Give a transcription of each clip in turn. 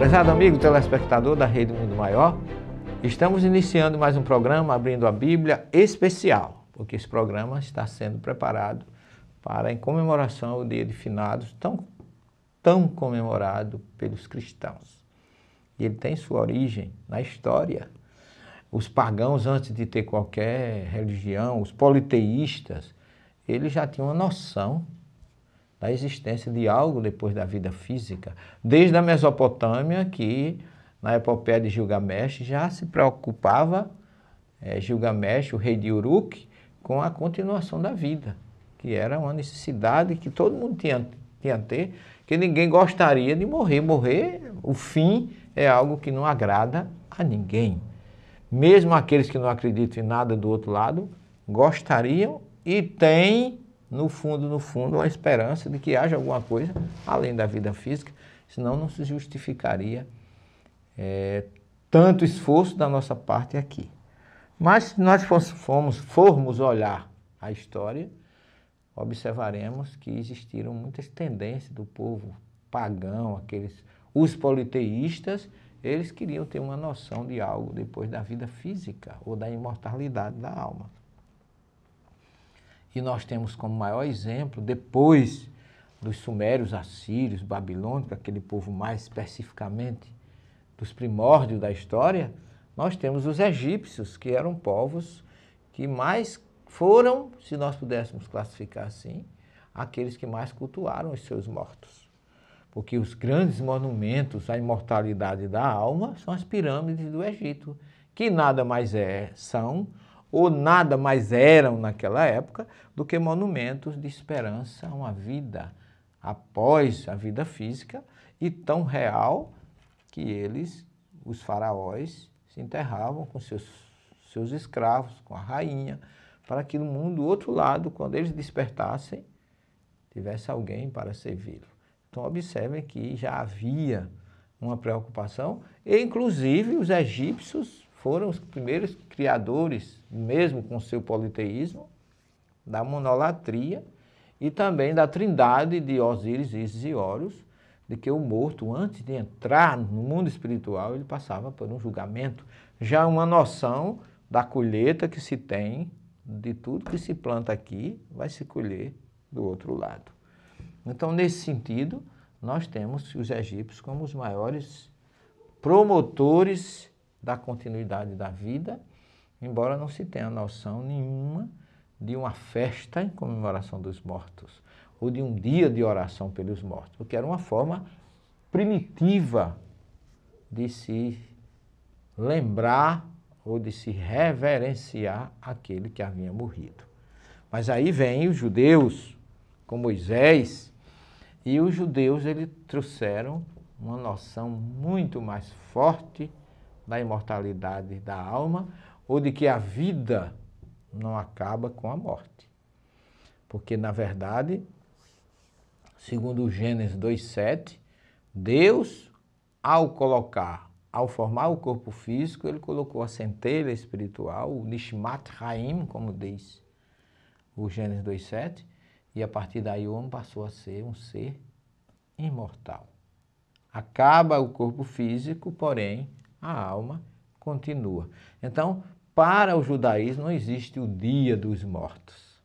Prezado amigo telespectador da Rede Mundo Maior, estamos iniciando mais um programa Abrindo a Bíblia especial, porque esse programa está sendo preparado para em comemoração ao Dia de Finados, tão comemorado pelos cristãos. E ele tem sua origem na história. Os pagãos, antes de ter qualquer religião, os politeístas, eles já tinham uma noção da existência de algo depois da vida física. Desde a Mesopotâmia, que na epopeia de Gilgamesh já se preocupava, Gilgamesh, o rei de Uruk, com a continuação da vida, que era uma necessidade que todo mundo tinha a ter, que ninguém gostaria de morrer. Morrer, o fim, é algo que não agrada a ninguém. Mesmo aqueles que não acreditam em nada do outro lado, gostariam e têm, no fundo, uma esperança de que haja alguma coisa além da vida física, senão não se justificaria tanto esforço da nossa parte aqui. Mas se nós formos olhar a história, observaremos que existiram muitas tendências do povo pagão, os politeístas, eles queriam ter uma noção de algo depois da vida física ou da imortalidade da alma. E nós temos como maior exemplo, depois dos sumérios, assírios, babilônicos, aquele povo mais especificamente dos primórdios da história, nós temos os egípcios, que eram povos que mais foram, se nós pudéssemos classificar assim, aqueles que mais cultuaram os seus mortos. Porque os grandes monumentos à imortalidade da alma são as pirâmides do Egito, que nada mais são, ou nada mais eram naquela época, do que monumentos de esperança a uma vida após a vida física, e tão real que eles, os faraós, se enterravam com seus escravos, com a rainha, para que no mundo do outro lado, quando eles despertassem, tivesse alguém para servi-lo. Então observem que já havia uma preocupação, e inclusive os egípcios foram os primeiros criadores, mesmo com seu politeísmo, da monolatria e também da trindade de Osíris, Ísis e Horus, de que o morto, antes de entrar no mundo espiritual, ele passava por um julgamento. Já uma noção da colheita que se tem, de tudo que se planta aqui, vai se colher do outro lado. Então, nesse sentido, nós temos os egípcios como os maiores promotores da continuidade da vida, embora não se tenha noção nenhuma de uma festa em comemoração dos mortos, ou de um dia de oração pelos mortos, porque era uma forma primitiva de se lembrar ou de se reverenciar aquele que havia morrido. Mas aí vem os judeus, com Moisés, e os judeus eles trouxeram uma noção muito mais forte da imortalidade da alma, ou de que a vida não acaba com a morte. Porque, na verdade, segundo Gênesis 2:7, Deus, ao formar o corpo físico, ele colocou a centelha espiritual, o Nishmat Haim, como diz o Gênesis 2:7, e a partir daí o homem passou a ser um ser imortal. Acaba o corpo físico, porém a alma continua. Então, para o judaísmo não existe o dia dos mortos.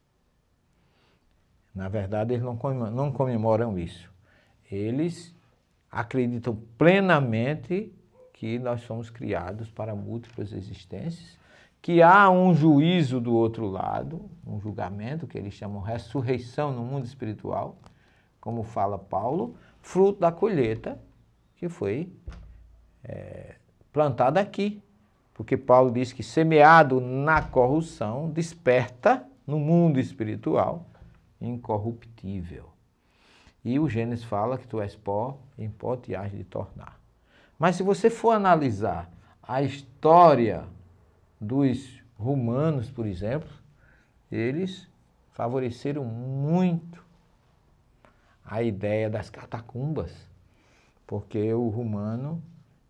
Na verdade, eles não comemoram isso. Eles acreditam plenamente que nós somos criados para múltiplas existências, que há um juízo do outro lado, um julgamento, que eles chamam ressurreição no mundo espiritual, como fala Paulo, fruto da colheita que foi plantada aqui. Porque Paulo diz que semeado na corrupção, desperta no mundo espiritual incorruptível. E o Gênesis fala que tu és pó, em pó te hás de tornar. Mas se você for analisar a história dos romanos, por exemplo, eles favoreceram muito a ideia das catacumbas, porque o romano,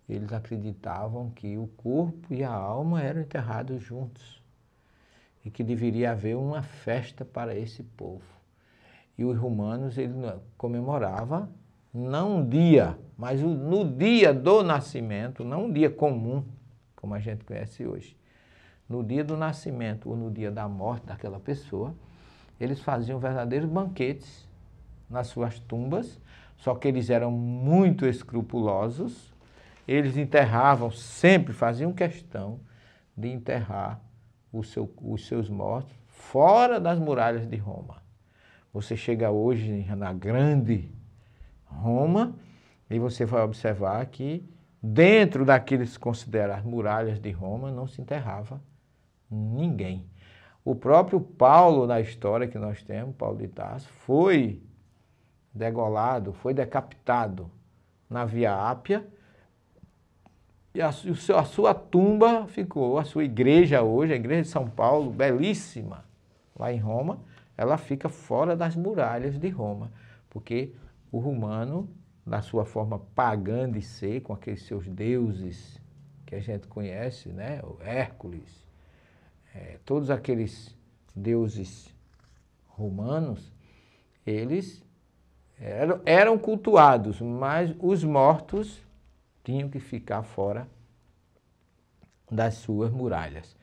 eles acreditavam que o corpo e a alma eram enterrados juntos e que deveria haver uma festa para esse povo. E os romanos, eles comemoravam não um dia, mas no dia do nascimento, não um dia comum, como a gente conhece hoje. No dia do nascimento ou no dia da morte daquela pessoa, eles faziam verdadeiros banquetes nas suas tumbas, só que eles eram muito escrupulosos, eles enterravam, sempre faziam questão de enterrar os seus mortos fora das muralhas de Roma. Você chega hoje na grande Roma e você vai observar que dentro daqueles que consideram as muralhas de Roma não se enterrava ninguém. O próprio Paulo, na história que nós temos, Paulo de Tarso, foi degolado, foi decapitado na Via Ápia, e a sua tumba ficou, a sua igreja hoje, a igreja de São Paulo, belíssima, lá em Roma, ela fica fora das muralhas de Roma, porque o romano, na sua forma pagã de ser, com aqueles seus deuses que a gente conhece, né, o Hércules, todos aqueles deuses romanos, eles eram cultuados, mas os mortos tinham que ficar fora das suas muralhas.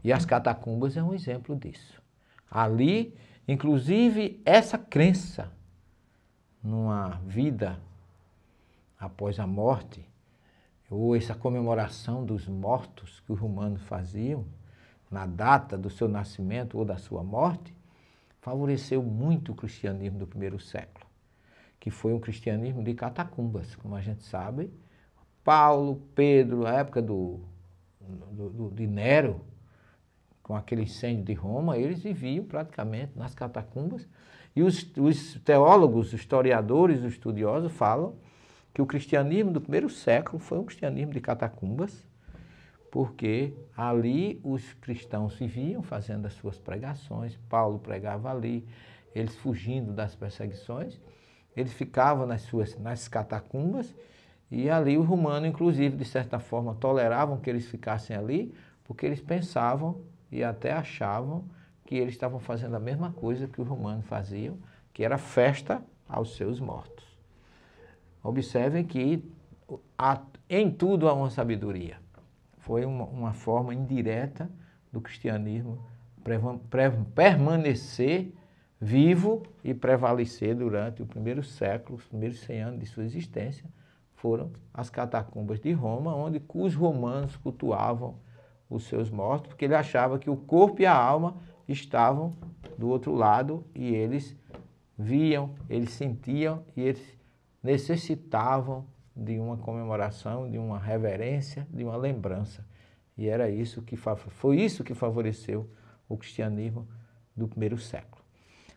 E as catacumbas é um exemplo disso. Ali, inclusive, essa crença numa vida após a morte, ou essa comemoração dos mortos que os romanos faziam na data do seu nascimento ou da sua morte, favoreceu muito o cristianismo do primeiro século, que foi um cristianismo de catacumbas, como a gente sabe. Paulo, Pedro, na época de Nero, com aquele incêndio de Roma, eles viviam praticamente nas catacumbas. E os teólogos, os historiadores, os estudiosos falam que o cristianismo do primeiro século foi um cristianismo de catacumbas, porque ali os cristãos viviam fazendo as suas pregações, Paulo pregava ali, eles fugindo das perseguições, eles ficavam nas catacumbas, e ali os romanos, inclusive, de certa forma, toleravam que eles ficassem ali, porque eles pensavam e até achavam que eles estavam fazendo a mesma coisa que os romanos faziam, que era festa aos seus mortos. Observem que em tudo há uma sabedoria. Foi uma forma indireta do cristianismo permanecer vivo e prevalecer durante o primeiro século, os primeiros 100 anos de sua existência, foram as catacumbas de Roma, onde os romanos cultuavam os seus mortos, porque ele achava que o corpo e a alma estavam do outro lado e eles viam, eles sentiam e eles necessitavam de uma comemoração, de uma reverência, de uma lembrança. E era isso foi isso que favoreceu o cristianismo do primeiro século.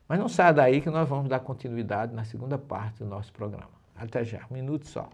Mas não saia daí que nós vamos dar continuidade na segunda parte do nosso programa. Até já, um minuto só.